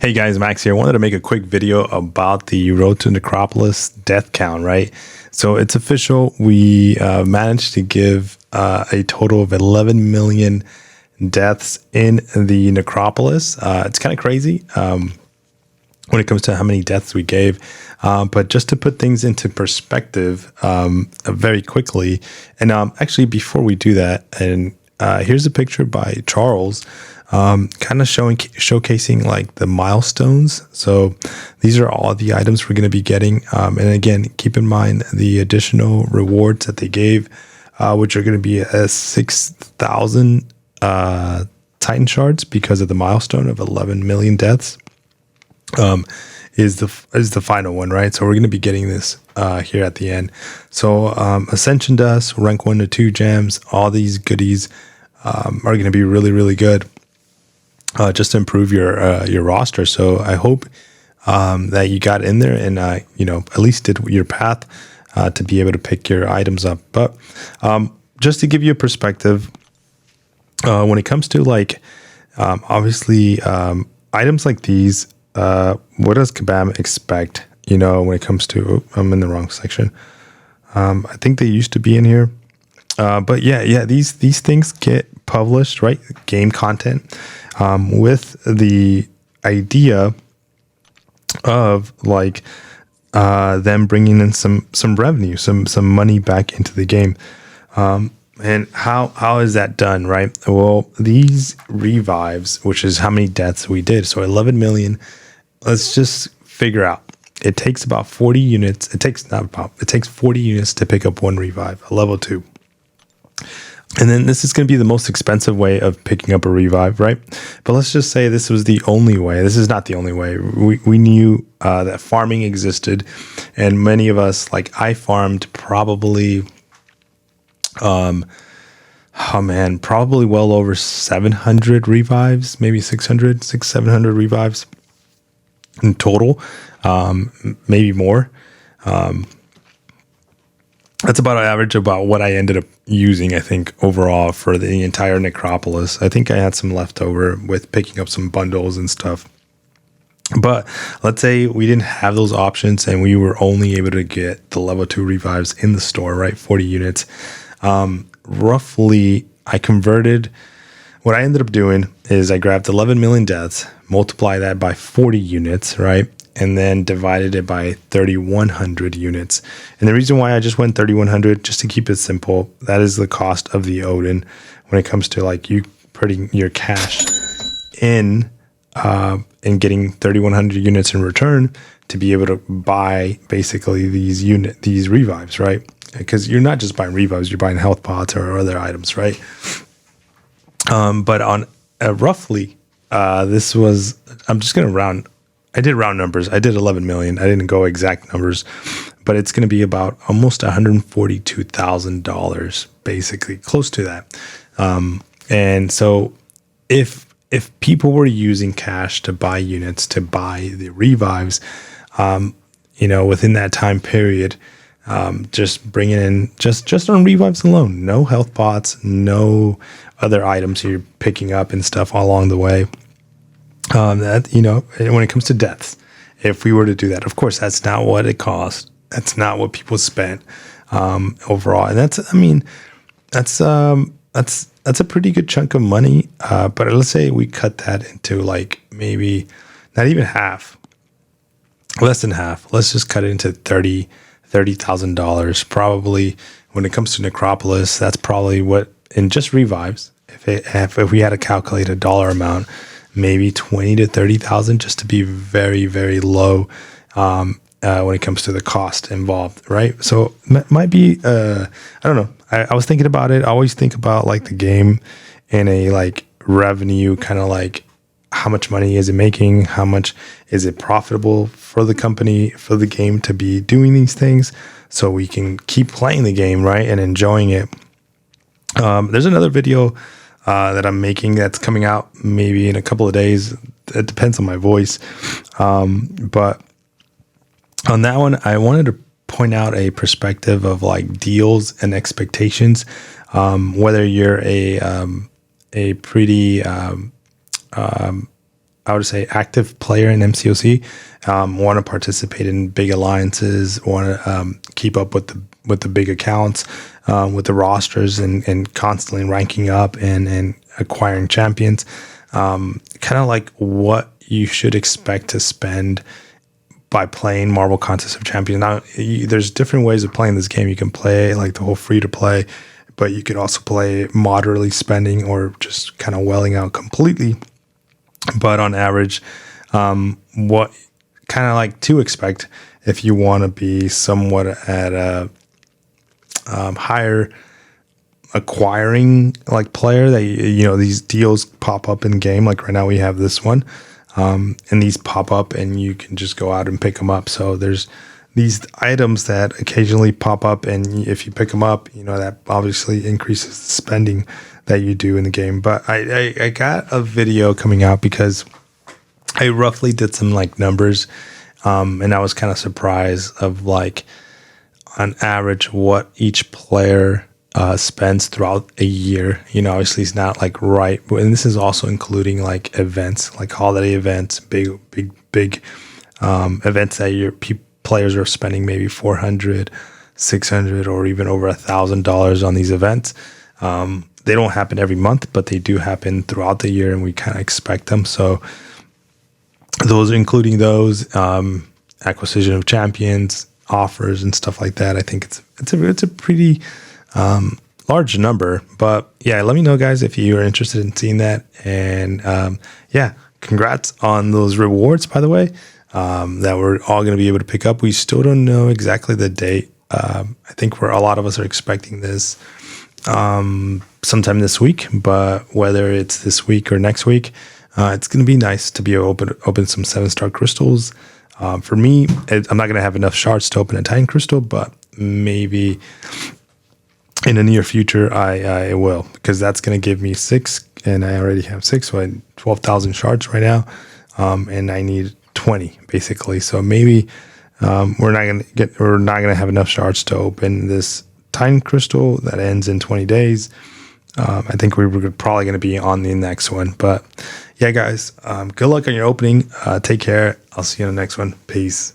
Hey guys, Max here. I wanted to make a quick video about the Road to Necropolis death count, right? So it's official. We managed to give a total of 11 million deaths in the Necropolis. It's kind of crazy when it comes to how many deaths we gave. But just to put things into perspective very quickly, and actually before we do that, and here's a picture by Charles, kind of showcasing like the milestones. So these are all the items we're going to be getting. And again, keep in mind the additional rewards that they gave, which are going to be a 6,000 Titan shards because of the milestone of 11 million deaths. Is the final one, right? So we're going to be getting this here at the end. So Ascension Dust, rank 1 to 2 gems, all these goodies are going to be really, really good. Just to improve your roster. So I hope that you got in there and at least did your path to be able to pick your items up. But just to give you a perspective, when it comes to like obviously items like these, what does Kabam expect? When it comes to I'm in the wrong section. I think they used to be in here. But yeah, these things get published, right? Game content, with the idea of like them bringing in some revenue, some money back into the game. And how is that done, right? Well, these revives, which is how many deaths we did, so 11 million. Let's just figure out. It takes about 40 units. It takes 40 units to pick up one revive, a level 2. And then this is going to be the most expensive way of picking up a revive, right? But let's just say this was the only way. This is not the only way. We knew that farming existed, and many of us, like I farmed probably, probably well over 700 revives, maybe 700 revives in total, maybe more. That's about an average about what I ended up using, I think, overall for the entire Necropolis. I think I had some leftover with picking up some bundles and stuff. But let's say we didn't have those options and we were only able to get the level 2 revives in the store, right? 40 units. Roughly, I converted. What I ended up doing is I grabbed 11 million deaths, multiply that by 40 units, right? And then divided it by 3,100 units. And the reason why I just went 3,100, just to keep it simple, that is the cost of the Odin when it comes to like you putting your cash in and getting 3,100 units in return to be able to buy basically these revives, right? Because you're not just buying revives, you're buying health pots or other items, right? But on roughly, this was, I'm just going to round. I did round numbers. I did 11 million. I didn't go exact numbers, but it's going to be about almost $142,000, basically close to that. And so if people were using cash to buy units, to buy the revives, within that time period, just bringing in just on revives alone, no health pots, no other items you're picking up and stuff along the way. When it comes to deaths, if we were to do that, of course, that's not what it cost. That's not what people spent overall, and that's a pretty good chunk of money. But let's say we cut that into like maybe not even half, less than half. Let's just cut it into $30,000. Probably when it comes to Necropolis, that's probably what in just revives. If we had to calculate a dollar amount, maybe 20 to 30,000, just to be very, very low when it comes to the cost involved, right? So might be, I don't know. I was thinking about it. I always think about like the game in a like revenue kind of like how much money is it making? How much is it profitable for the company, for the game to be doing these things so we can keep playing the game, right? And enjoying it. There's another video that I'm making that's coming out maybe in a couple of days. It depends on my voice. But on that one, I wanted to point out a perspective of like deals and expectations. Whether you're a pretty I would say, active player in MCOC, want to participate in big alliances, want to keep up with the big accounts, with the rosters, and constantly ranking up and acquiring champions. Kind of like what you should expect to spend by playing Marvel Contest of Champions. Now, there's different ways of playing this game. You can play like the whole free to play, but you could also play moderately spending or just kind of welling out completely. But on average, what kind of like to expect if you want to be somewhat at a higher acquiring like player, that these deals pop up in game. Like right now we have this one, and these pop up and you can just go out and pick them up. So there's these items that occasionally pop up, and if you pick them up, that obviously increases the spending that you do in the game. But I got a video coming out because I roughly did some like numbers, and I was kind of surprised of like on average what each player spends throughout a year. Obviously it's not like right, and this is also including like events, like holiday events, big events that your players are spending maybe $400, $600, or even over $1,000 on these events. They don't happen every month, but they do happen throughout the year, and we kind of expect them. So those are including those acquisition of champions, offers, and stuff like that. I think it's a pretty large number. But yeah, let me know, guys, if you are interested in seeing that. And yeah, congrats on those rewards, by the way, that we're all going to be able to pick up. We still don't know exactly the date. I think a lot of us are expecting this sometime this week, but whether it's this week or next week, it's going to be nice to be able to open some 7-star crystals. For me, I'm not going to have enough shards to open a Titan crystal, but maybe in the near future, I will, because that's going to give me 6, and I already have 6, so I have 12,000 shards right now, and I need 20 basically. So maybe we're not going to have enough shards to open this Titan crystal that ends in 20 days. I think we're probably going to be on the next one. But yeah, guys, good luck on your opening. Take care. I'll see you on the next one. Peace.